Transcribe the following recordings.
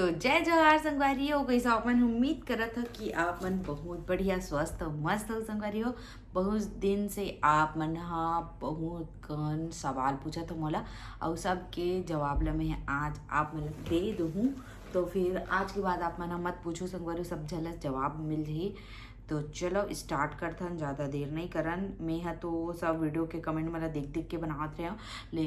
तो जय जवाहर संगवारी कैसे अपन उम्मीद करत हो कि आप मन बहुत बढ़िया स्वस्थ और मस्त हो संगवारी हो। बहुत दिन से आप मन हा बहुत कन सवाल पूछा तो मोला और सबके जवाब ला मैं आज आप मन ला दे दूँ। तो फिर आज के बाद आप मन हा मत पूछो संगवारी, सब झलस जवाब मिल जाही। तो चलो स्टार्ट करथन, ज़्यादा देर नहीं करन। मैं हा तो सब वीडियो के कमेंट मला देख देख के बनात रहे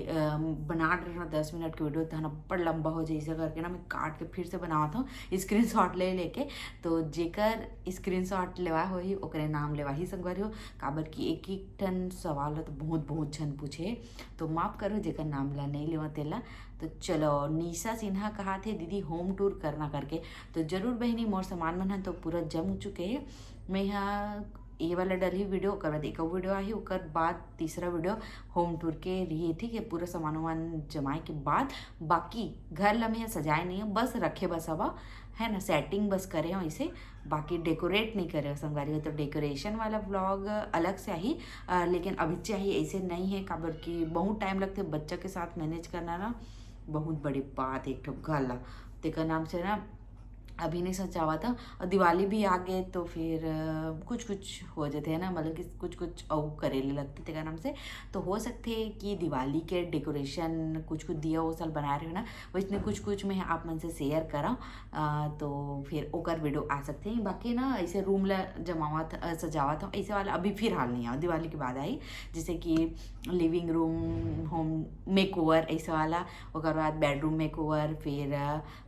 बना रहा 10 मिनट की वीडियो तो बड़ लंबा हो जाए, ऐसा करके ना मैं काट के फिर से बनावत हूँ स्क्रीनशॉट ले लेके। तो जेकर स्क्रीनशॉट लेवा होही ओकरे नाम लेवा ही संगवारी हो, काबर कि एक एक टन सवाल तो बहुत बहुत झन पूछे, तो माफ़ करो जेकर नाम ला नहीं लेवा तेला। तो चलो, निशा सिन्हा कहा थे दीदी होम टूर करना करके। तो जरूर बहनी मोर सामान मन तो पूरा जम चुके हैं। मैं यहाँ ये वाला डली वीडियो ओकर बाद एक वीडियो आई, ओकर बाद तीसरा वीडियो होम टूर के रही। ठीक है, पूरा सामान वामान जमाए के बाद बाकी घर ला मैं सजाए नहीं है, बस रखे बस हवा है ना, सेटिंग बस करे हो इसे, बाकी डेकोरेट नहीं करे संगवारी हो। तो डेकोरेशन वाला व्लॉग अलग से आई, लेकिन अभी चाहिए ऐसे नहीं है, काबर कि बहुत टाइम लगते बच्चा के साथ मैनेज करना ना बहुत बड़ी बात है। एक ठो घर ला तेकर नाम से ना अभी नहीं सचावा था, और दिवाली भी आ गए तो फिर कुछ कुछ हो जाते हैं ना, मतलब कि कुछ कुछ और करेले लगते थे नाम से। तो हो सकते है कि दिवाली के डेकोरेशन कुछ कुछ दिया वो साल बना रहे हो ना, वैसे कुछ कुछ मैं आप मन से शेयर करा। तो फिर ओकर वीडियो आ सकते हैं। बाकी ना ऐसे रूम ला जमावा था सजावा था ऐसे वाला अभी फिर हाल नहीं आया, दिवाली के बाद आई, जैसे कि living room home make over ऐसा वाला, ओकर बाद बेडरूम मेक ओवर, फिर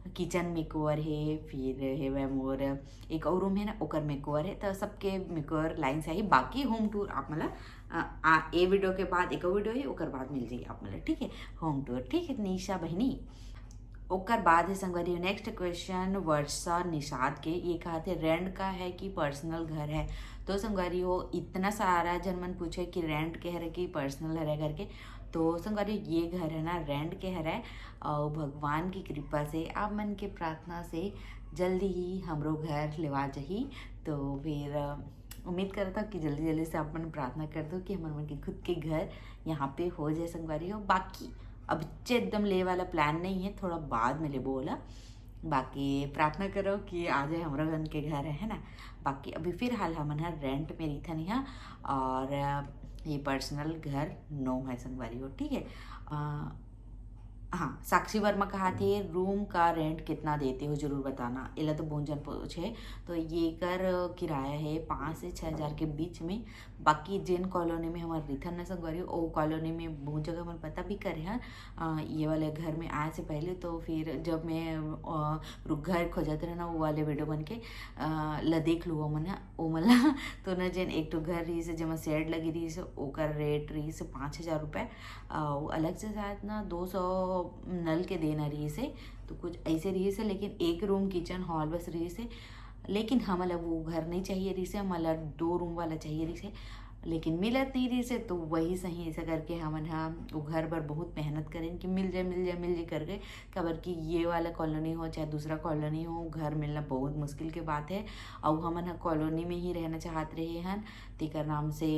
किचन मेक ओवर है, फिर है वह मोर एक और रूम है ना ओकर मेक ओवर है। तो सबके मेक ओवर लाइन से आई। बाकी होम टूर आप मतलब ए वीडियो के बाद एक वीडियो है ओकर बाद मिल जाइए आप मतलब, ठीक है होम टूर। ठीक है निशा बहनी, ओकर बाद है संगवारी नेक्स्ट क्वेश्चन वर्षा निषाद के, ये कहा थे रेंट का है कि पर्सनल घर है। तो संगवारी हो इतना सारा जन मन पूछे कि रेंट के है कि पर्सनल है करके। तो संगवारी ये घर है ना रेंट के है, और भगवान की कृपा से आप मन के प्रार्थना से जल्दी ही हमरो घर लेवा जाही। तो फिर उम्मीद करता कि जल्दी जल्दी से आप मन प्रार्थना कर दो कि हमारे मन के खुद के घर यहाँ पे हो जाए संगवारी हो। बाकी अब एकदम ले वाला प्लान नहीं है, थोड़ा बाद में ले बोला। बाकी प्रार्थना करो कि आ जाए हमारा घर के घर है ना। बाकी अभी फिर हाल हम रेंट में रही था नहीं, और ये पर्सनल घर नो है संगवारी हो। ठीक है, हाँ साक्षी वर्मा कहा थे रूम का रेंट कितना देते हो जरूर बताना, इला तो बोंजन पूछे। तो ये कर किराया है 5 से 6 हज़ार के बीच में। बाकी जिन कॉलोनी में हमारे रिथन न संगवारी वो कॉलोनी में बहुत जगह मन पता भी करे हैं। ये वाले घर में आए से पहले तो फिर जब मैं घर खोजत रहे ना वो वाले वीडियो बन के ला देख लू वो मला तो न जिन एक तो घर रही से जमा शेड लगी रही से ओकर रेट रही से 5,000 रुपये, अलग से शायद ना 200 नल के देना रही से, तो कुछ ऐसे रही से। लेकिन एक रूम किचन हॉल बस रही से, लेकिन हमारा वो घर नहीं चाहिए रही से, हमारा 2 रूम वाला चाहिए रही से, लेकिन मिलत नहीं रही से। तो वही सही ऐसा करके हम वो घर पर बहुत मेहनत करें कि मिल जाए मिल जाए मिल जाए करके, खबर कि ये वाला कॉलोनी हो चाहे दूसरा कॉलोनी हो घर मिलना बहुत मुश्किल के बात है। और हम कॉलोनी में ही रहना चाहते रहे हैं, तेकर नाम से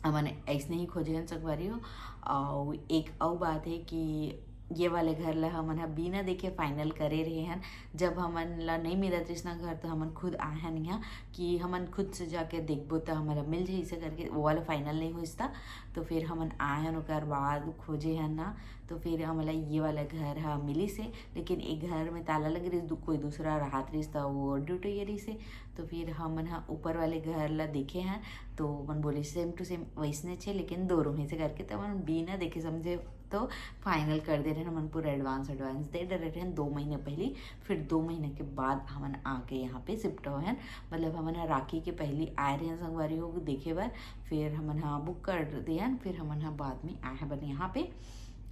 हमने ऐसे ही खोजे हैं संगवारी हो। और एक और बात है कि ये वाले घर ला हमन बिना देखे फाइनल करे रहे हैं। जब हमन ला नहीं मिलत रिसना घर तो हमन खुद आए हैं यहाँ कि हमन खुद से जाके देखबो तो हमारा मिल जाए इसे करके, वो वाला फाइनल नहीं हुआ। तो फिर हमन आए हैं ओकर बाद खोजे हैं ना, तो फिर हमारा ये वाला घर है मिली से। लेकिन एक घर में ताला लग रही कोई दूसरा राहत रही था वो ड्यूटी ये रही से। तो फिर हमन ऊपर वाले घर ला देखे हैं, तो मन बोले सेम टू सेम वैसने छे लेकिन 2 रूम ऐसे करके। तो मन बिना देखे समझे तो फाइनल कर दे रहे हैं, मन पूरा एडवांस दे रहे हैं 2 महीने पहले। फिर 2 महीने के बाद हमन आके यहाँ पे शिफ्ट हुए हैं, मतलब हमन राखी के पहले आए रहे हैं संगवारी हो देखे बार। फिर हमन बुक कर दिया, फिर हमन बाद में आए हैं बन यहाँ पे।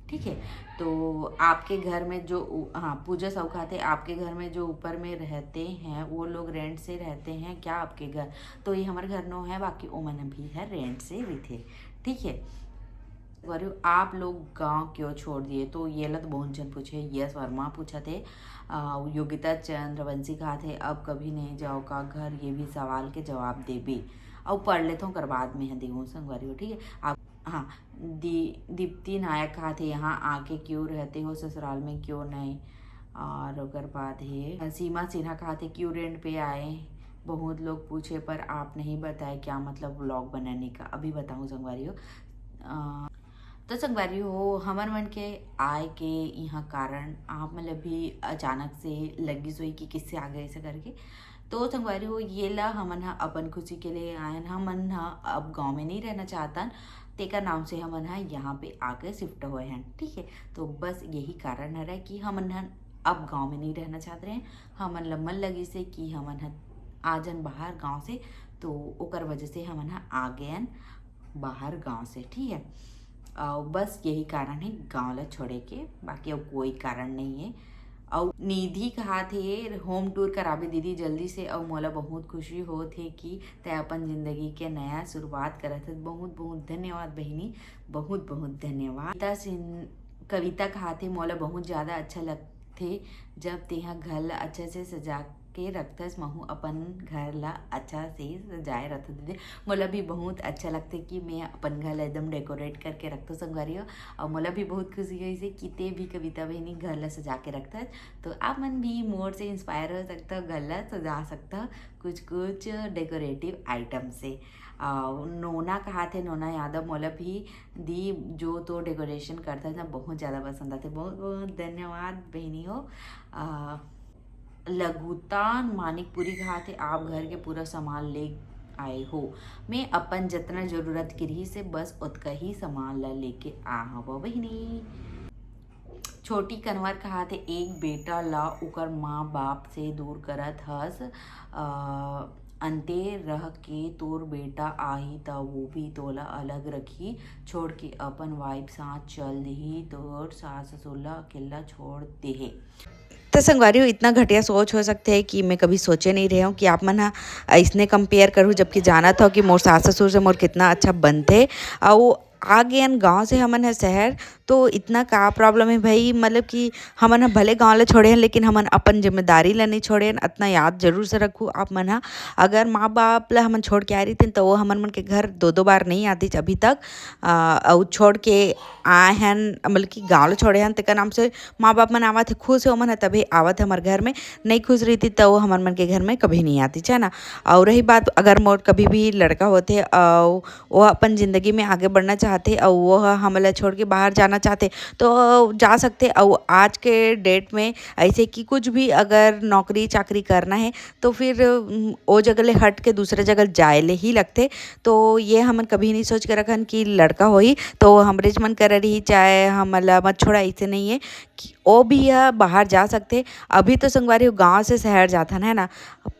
ठीक है, तो आपके घर में जो हाँ पूजा सौखाते आपके घर में जो ऊपर में रहते हैं वो लोग रेंट से रहते हैं क्या आपके घर? तो ये हमारे घर नो है, बाकी ओमन भी है रेंट से भी थे। ठीक है, आप लोग गांव क्यों छोड़ दिए? तो ये लत बहुत जन पूछे, यस वर्मा पूछा थे, योगिता चंद्रवंशी कहा थे अब कभी नहीं जाओ का घर, ये भी सवाल के जवाब दे भी और पढ़ लेता हूँ कर बाद में है देवों संगवारी हो। ठीक है, आप हाँ दीप्ति नायक कहा थे यहाँ आके क्यों रहते हो, ससुराल में क्यों नहीं? और ओकर बाद है सीमा सिन्हा कहा थे क्यों रेंट पे आए। बहुत लोग पूछे पर आप नहीं बताए क्या मतलब व्लॉग बनाने का। अभी बताऊँ संगवारी हो। तो संगवारी हो हमर मन के आए के यहाँ कारण आप मतलब भी अचानक से लगी सोई कि किससे आ गए ऐसे करके। तो संगवारी हो ये ला हमन हा अपन खुशी के लिए आयन। हमन हा अब गांव में नहीं रहना चाहता, तेका नाम से हमन हा यहाँ पे आकर शिफ्ट हुए हैं। ठीक है, तो बस यही कारण है कि हमन हा अब गांव में नहीं रहना चाहते हैं। हमन ला मन लगी से कि हमन हा आजन बाहर गांव से, तो ओकर वजह से हमन हा आ गए बाहर गांव से। ठीक है, बस यही कारण है गांव ला छोड़े के, बाकी अब कोई कारण नहीं है। और निधि कहा थे होम टूर कराबे दीदी जल्दी से, और मोला बहुत खुशी हो थे कि तय अपन जिंदगी के नया शुरुआत करत है। बहुत बहुत धन्यवाद बहिनी, बहुत बहुत धन्यवाद। कविता कहा थे मोला बहुत ज़्यादा अच्छा लगते जब तेहा घर ला अच्छा से सजा के रखथस। महू अपन घर ला अच्छा से सजाए रखत दीदी। मोला भी बहुत अच्छा लगता कि मैं अपन घर ला एकदम डेकोरेट करके रखता संगवारी हो। और मोला भी बहुत खुशी हुई से कि ते भी कविता बहनी घर ला सजा के रखता। तो आप मन भी मोर से इंस्पायर हो सकता, घर ला सजा सकता कुछ कुछ डेकोरेटिव आइटम से। नोना कहा थे, नोना यादव मोला भी दी जो तो डेकोरेशन करता था बहुत ज़्यादा पसंद आते। बहुत बहुत धन्यवाद बहनी हो। लघुतान मानिकपुरी कहा थे आप घर के पूरा सामान ले आए हो। मैं अपन जितना जरूरत की रही से बस उतना ही सामान ला लेके आ हवा बहिनी। छोटी कन्वर कहा थे एक बेटा ला उकर माँ बाप से दूर करत हस, अंते रह के तोर बेटा आही त वो भी तोला अलग रखी, छोड़ के अपन वाइफ साथ चल दही, तोर सास ससुर ला अकेला छोड़ दे। तो संगवारी हो इतना घटिया सोच हो सकते हैं कि मैं कभी सोचे नहीं रही हूँ कि आप मन हा इसने कंपेयर करूँ, जबकि जाना था कि मोर सास ससुर से मोर कितना अच्छा बनते। और आ गए गांव से हमन है शहर, तो इतना का प्रॉब्लम है भाई। मतलब कि हमन हा भले गांव ला छोड़े हैं लेकिन हमन अपन जिम्मेदारी ला नहीं छोड़े हैं। इतना याद जरूर से रखूँ आप मन हा। अगर माँ बाप ला हमन छोड़ के आ रही थी तो वो हमन मन के घर दो दो बार नहीं आती अभी तक। और छोड़ के आए हैं मतलब कि गाँव ला छोड़े हैं तेका नाम से माँ बाप मन आवत है, खुश हो मन है तभी आवत है हमारे घर में। नहीं खुश रही थी तो वो हमारे मन के घर में कभी नहीं आती है ना। और रही बात अगर मोर कभी भी लड़का होते और वो अपन ज़िंदगी में आगे बढ़ना चाहते और वो हमला छोड़ के बाहर जाना चाहते तो जा सकते। और आज के डेट में ऐसे कि कुछ भी अगर नौकरी चाकरी करना है तो फिर वो जगह ले हट के दूसरे जगह जाए ले ही लगते। तो ये हमन कभी नहीं सोच के रखन कि लड़का होई तो हमरे मन कर रही चाहे हमला मत छोड़ा, ऐसे नहीं है कि वो भी बाहर जा सकते। अभी तो संगवारी गांव से शहर जाता है ना,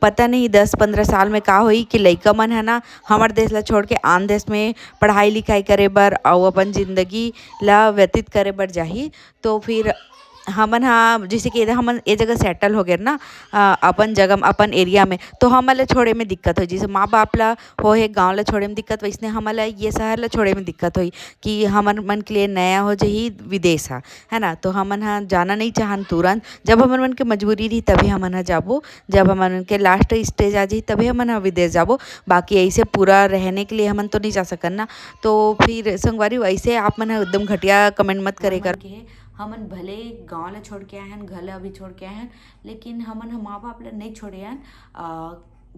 पता नहीं 10-15 साल में का होई कि लइका मन है ना हमारे देश ला छोड़ के आन देश में पढ़ाई लिखाई करे बर और अपन जिंदगी ला व्यतीत करे बर जाही। तो फिर हमन हाँ जैसे कि हमन ये जगह सेटल हो गए ना अपन जगह अपन एरिया में, तो हमला छोड़े में दिक्कत हो। जैसे माँ बाप ला हो है गाँव ला छोड़े में दिक्कत, वैसने हमला ये शहर ला छोड़े में दिक्कत हुई कि हमन मन के लिए नया हो जाही विदेश है ना। तो हमन हाँ जाना नहीं चाहन तुरंत, जब हमन मन के मजबूरी रही तभी हमन हाँ जाबो, जब हमन मन के लास्ट स्टेज आ जाही तभी हमन हाँ विदेश जाबो। बाकी ऐसे पूरा रहने के लिए हमन तो नहीं जा सकन ना। तो फिर संगवारी वैसे आप मन एकदम घटिया कमेंट मत करे कर। हमन भले गाँव ला छोड़ के आए हैं, घर ला भी छोड़ के आए हैं, लेकिन हमन माँ बाप ला नहीं छोड़े हैं।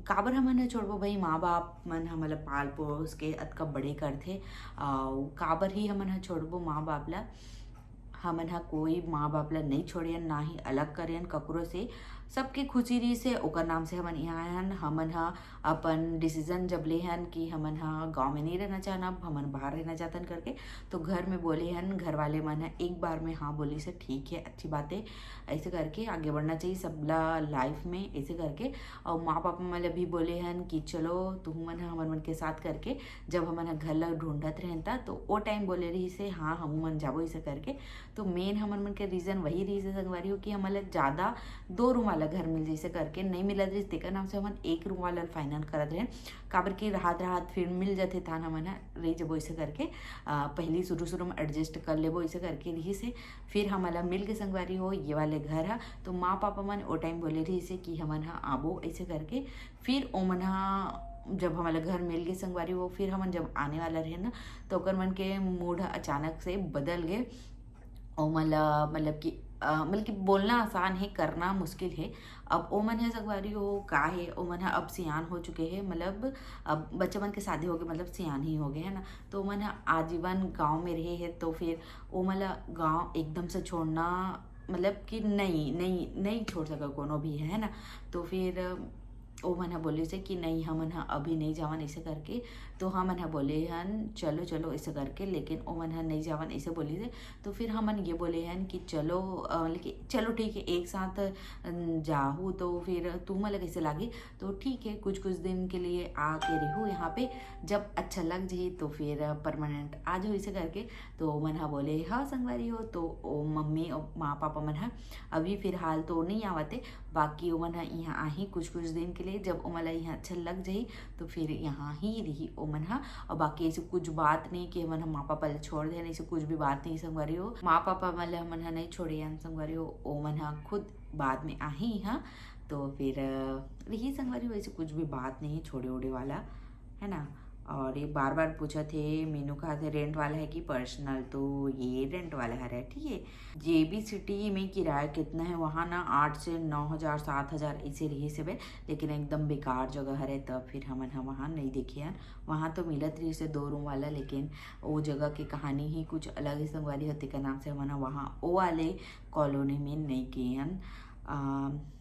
काबर हमन ह छोड़बो भाई, माँ बाप मन हमला पाल पोस के अतका बड़े करथे। काबर ही हमन ह छोड़बो माँ बाप ला। हमन हा कोई माँ बाप ला नहीं छोड़ेन, ना ही अलग करेन ककरो से। सबके खुशी रही से ओकर नाम से हमन यहाँ आए हन। हमन हा अपन डिसीजन जब ले हन कि हमन हा गाँव में नहीं रहना चाहना, अब हमन बाहर रहना चाहतन करके, तो घर में बोले हन। घर वाले मन है एक बार में हाँ बोली से ठीक है, अच्छी बात है, ऐसे करके आगे बढ़ना चाहिए सबला लाइफ में, ऐसे करके। और माँ पापा मन भी बोले हन कि चलो तुम मन हमन मन के साथ करके। जब हमन घर ला ढूंढत रहता तो वो टाइम बोले रही से हाँ हम मन जाबो ऐसे करके। तो मेन हमन मन के रीज़न वही रही से संगवारी हो कि हमला ज़्यादा 2 रूम वाला घर मिल जैसे करके नहीं मिलत रही, तेकर नाम से हमन 1 रूम वाला फाइनल करत रहे। काबर की राहत राहत फिर मिल जाते थान हमन रही जबो ऐसे करके। पहली शुरू में एडजस्ट कर लेबो ऐसे करके रही से फिर हमला मिल के संगवारी हो ये वाले घर है। तो माँ पापा मन वो टाइम बोले रही से कि हमन हा आबो ऐसे करके। फिर ओ मन जब हमारा घर मिल गए संगवारी हो, फिर हमन जब आने वाला रहे ना तो ओकर मन के मूड अचानक से बदल गए। और मतलब कि मतलब कि बोलना आसान है, करना मुश्किल है। अब ओ मन है संगवारी हो का है, ओ मन है अब सियान हो चुके हैं, मतलब अब बच्चे मन के शादी हो गए, मतलब सियान ही हो गए है ना। तो ओ मन है आजीवन गांव में रहे हैं, तो फिर ओ मतलब गांव एकदम से छोड़ना मतलब कि नहीं नहीं नहीं छोड़ सका कोनो भी है ना। तो फिर ओ मन हा बोले से कि नहीं हमन हा अभी नहीं जावन ऐसे करके। तो हमन हा बोले हन चलो चलो ऐसे करके, लेकिन ओ मन हा नहीं जावन ऐसे बोली से। तो फिर हमन ये बोले हन कि चलो मतलब कि चलो ठीक है एक साथ जाहू, तो फिर तू मला कैसे लागी, तो ठीक है कुछ कुछ दिन के लिए आके रहूँ यहाँ पे, जब अच्छा लग जाए तो फिर परमानेंट आ जाओ ऐसे करके। तो मन हा बोले हाँ संगवारी हो। तो ओ मम्मी और माँ पापा मन हा अभी फिलहाल तो नहीं आवते, बाकी ओ मन हा यहाँ आही कुछ कुछ दिन के लिए, जब ओ मला यहाँ अच्छा लग जाही तो फिर यहाँ ही रही ओ मन हा। और बाकी ऐसे कुछ बात नहीं कि मन माँ पापा ले छोड़ दे, ऐसे कुछ भी बात नहीं संगवारी हो। माँ पापा मला मन हा नहीं छोड़े यान संगवारी हो, ओ मन हा खुद बाद में आही यहाँ। तो फिर रही संगवारी हो, ऐसे कुछ भी बात नहीं छोड़े ओड़े वाला है ना। और ये बार बार पूछा थे मीनू कहा थे रेंट वाला है कि पर्सनल, तो ये रेंट वाला है ठीक है। JB सिटी में किराया कितना है वहाँ ना 8 से 9,000 7,000 ऐसे रही सब है, लेकिन एकदम बेकार जगह है। तब फिर हम वहाँ नहीं देखे हैं। वहाँ तो मिलत रही से 2 रूम वाला, लेकिन वो जगह की कहानी ही कुछ अलग ही संगवारी होती का नाम से हम वहाँ वो वाले कॉलोनी में नहीं गए हैं।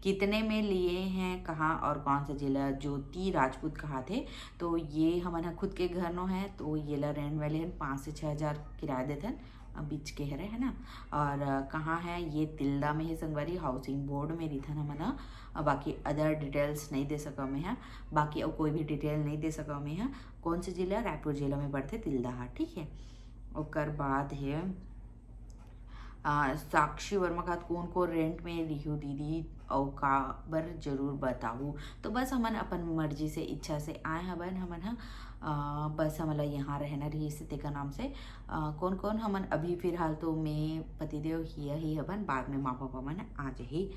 कितने में लिए हैं कहाँ और कौन सा जिला, ज्योति राजपूत कहा थे। तो ये हमारा खुद के घर नो है, तो ये ला रेंट वाले हैं 5 से 6,000 किराया देते हैं, बीच के है ना। और कहाँ है ये तिल्दा में है संगवारी, हाउसिंग बोर्ड में रही था ना मना। बाकी अदर डिटेल्स नहीं दे सका मैं है, बाकी अब कोई भी डिटेल नहीं दे सका मैं है। कौन से जिला, रायपुर जिला में पड़ते तिल्दा हा ठीक है। और बाद है साक्षी वर्मा का कौन को रेंट में लिखू दीदी और का बर जरूर बताऊ। तो बस हमन अपन मर्जी से इच्छा से आए हवन हमन हा। बस हमला यहाँ रहना रही से तेका नाम से कौन कौन हमन अभी फिलहाल तो मैं पतिदेव ही हवन, बाद में माँ पापा मन आ जाही।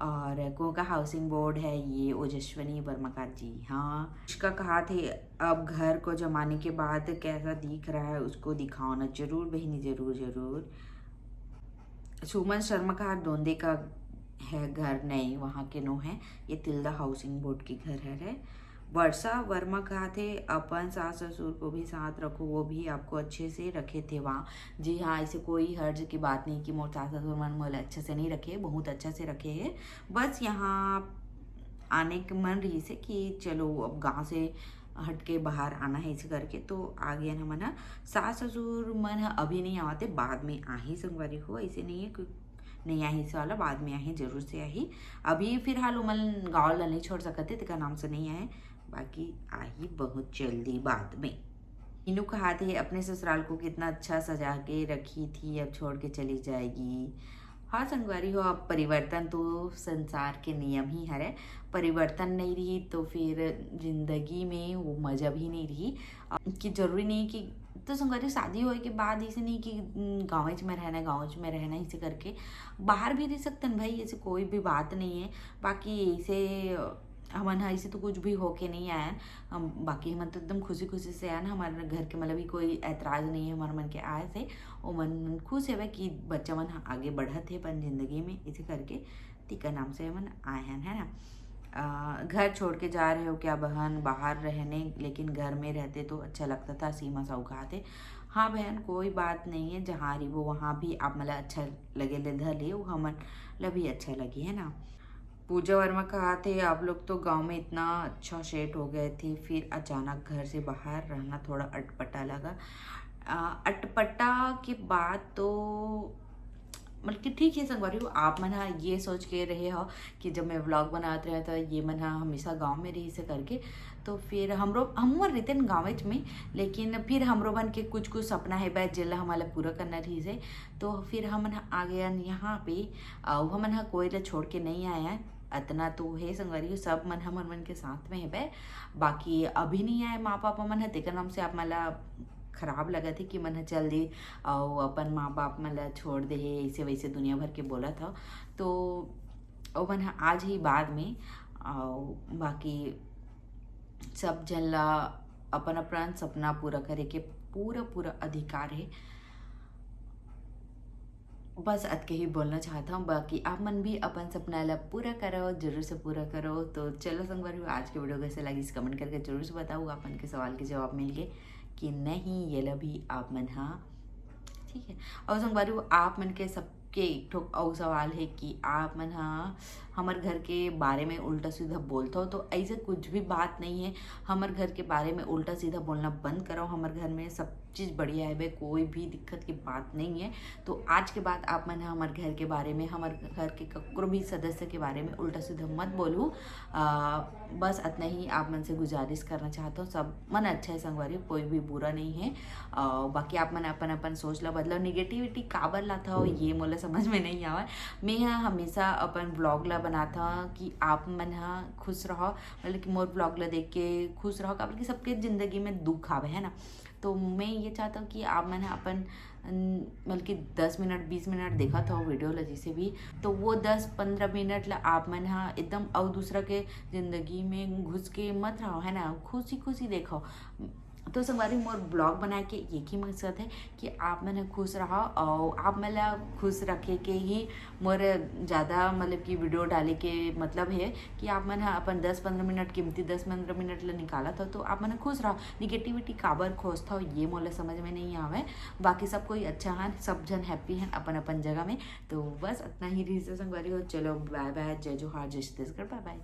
और को का हाउसिंग बोर्ड है ये ओजस्वनी वर्माकार जी। हाँ उसका कहा थे अब घर को जमाने के बाद कैसा दिख रहा है उसको दिखाओ ना, जरूर बहनी जरूर जरूर। सुमन शर्मा का दोंदे का है घर, नहीं वहाँ के नो है, ये तिल्दा हाउसिंग बोर्ड के घर है। वर्षा वर्मा कहा थे अपन सास ससुर को भी साथ रखो, वो भी आपको अच्छे से रखे थे वहाँ। जी हाँ ऐसे कोई हर्ज की बात नहीं कि मोर सास ससुर मन मोला अच्छे से नहीं रखे, बहुत अच्छा से रखे हैं। बस यहाँ आने के मन रही से कि चलो अब गाँव से हट के बाहर आना है इसे करके, तो आ गया ना मना। सास ससुर मन अभी नहीं आते, बाद में आ ही संगवारी हो, ऐसे नहीं है नहीं आई से वाला, बाद में आई जरूर से आई। अभी फिलहाल उमन गाँव ला नहीं छोड़ सकते तेका नाम से नहीं आए, बाकी आई बहुत जल्दी बाद में। इनू कहा थे अपने ससुराल को कितना अच्छा सजा के रखी थी, अब छोड़ के चली जाएगी। हाँ संगवारी हो, अब परिवर्तन तो संसार के नियम ही है, परिवर्तन नहीं रही तो फिर जिंदगी में वो मजा भी नहीं रही। कि जरूरी नहीं कि तो संगवारी शादी होए के बाद ऐसे नहीं कि गाँव में रहना इसे करके बाहर भी रह सकते हैं भाई, ऐसे कोई भी बात नहीं है। बाकी ऐसे हमन ऐसे तो कुछ भी होके नहीं आया हम, बाकी हमन तो एकदम खुशी खुशी से आया ना, हमारे घर के मतलब भी कोई ऐतराज नहीं है हमारे मन के आए थे। वो मन खुश है कि बच्चा मन आगे बढ़त है अपन जिंदगी में इसे करके, टीका नाम से मन आए हैं है ना। घर छोड़ के जा रहे हो क्या बहन बाहर रहने, लेकिन घर में रहते तो अच्छा लगता था, सीमा साहू कहा थे। हाँ बहन कोई बात नहीं है, जहाँ रही वो वहाँ भी आप मतलब अच्छा लगे ले धर ले, वो हमन भी अच्छा लगी है ना। पूजा वर्मा कहा थे आप लोग तो गांव में इतना अच्छा सेट हो गए थे, फिर अचानक घर से बाहर रहना थोड़ा अटपटा लगा। अटपटा के बाद तो मतलब कि ठीक है संगवारी हो, आप मन ये सोच के रहे हो कि जब मैं व्लॉग बनाते रहे तो ये मन हमेशा गांव में रही से करके, तो फिर हम रहते हैं गाँव में, लेकिन फिर हमरो बन के कुछ कुछ सपना है बैठ जिला हमारा पूरा करना रही से। तो फिर हम आ गया यहाँ पे, हम कोई ला छोड़ के नहीं आया, इतना तो है संगवारी सब मन हमर मन के साथ में है बे। बाकी अभी नहीं आए माँ पापा मन है तेकर नाम से आप मला खराब लगा थे कि मन चल दे और अपन माँ बाप मला छोड़ दे है ऐसे वैसे दुनिया भर के बोला था। तो वो मन आज ही बाद में और बाकी सब जन ला अपन अपन सपना पूरा करे के पूरा पूरा अधिकार है। बस अतके ही बोलना चाहता हूँ, बाकी आप मन भी अपन सपना ला पूरा करो, जरूर से पूरा करो। तो चलो संगवारी, आज के वीडियो कैसे लगी इस कमेंट करके जरूर से बताओ। अपन के सवाल के जवाब मिल गए कि नहीं, ये ला भी आप मन हाँ ठीक है। और संगवारी आप मन के सबके एक ठोक और सवाल है कि आप मन हाँ हमारे घर के बारे में उल्टा सीधा बोलते हो, तो ऐसे कुछ भी बात नहीं है। हमारे घर के बारे में उल्टा सीधा बोलना बंद करो। हमारे घर में सब चीज़ बढ़िया है भाई, कोई भी दिक्कत की बात नहीं है। तो आज के बाद आप मन हमारे घर के बारे में, हमारे घर के ककरो भी सदस्य के बारे में उल्टा सीधा मत बोलूँ। बस इतना ही आप मन से गुजारिश करना चाहता हूँ। सब मन अच्छा है संगवारी, कोई भी बुरा नहीं है। बाकी आप मन अपन अपन सोच ला बदलो। निगेटिविटी काबर लाता हो ये मोला समझ में नहीं आवा। मैं यहाँ हमेशा अपन ब्लॉग ला बनाता कि आप मन हाँ खुश रहो, मतलब कि मोर ब्लॉग ला देख के खुश रहो, काबर कि सबके ज़िंदगी में दुख आवे है ना। तो मैं ये चाहता हूँ कि आप मैंने अपन मतलब कि 10 मिनट 20 मिनट देखा था वीडियो ला जैसे भी, तो वो 10-15 मिनट ला आप मन हाँ एकदम और दूसरा के ज़िंदगी में घुस के मत रहो है ना, खुशी खुशी देखो। तो संगवारी मोर ब्लॉग बना के एक ही मकसद है कि आप मैंने खुश रहो, और आप मला खुश रखे के ही मोर ज़्यादा मतलब कि वीडियो डाले के मतलब है कि आप मैंने अपन 10-15 मिनट कीमती 10-15 मिनट ला निकाला था, तो आप मैंने खुश रहो। निगेटिविटी काबर खोज था ये मोला समझ में नहीं आवे। बाकी सब कोई अच्छा है, सब जन हैप्पी हैं अपन अपन जगह में। तो बस इतना ही रही से संगवारी हो। चलो बाय बाय, जय जोहार, जय छत्तीसगढ़, बाय बाय।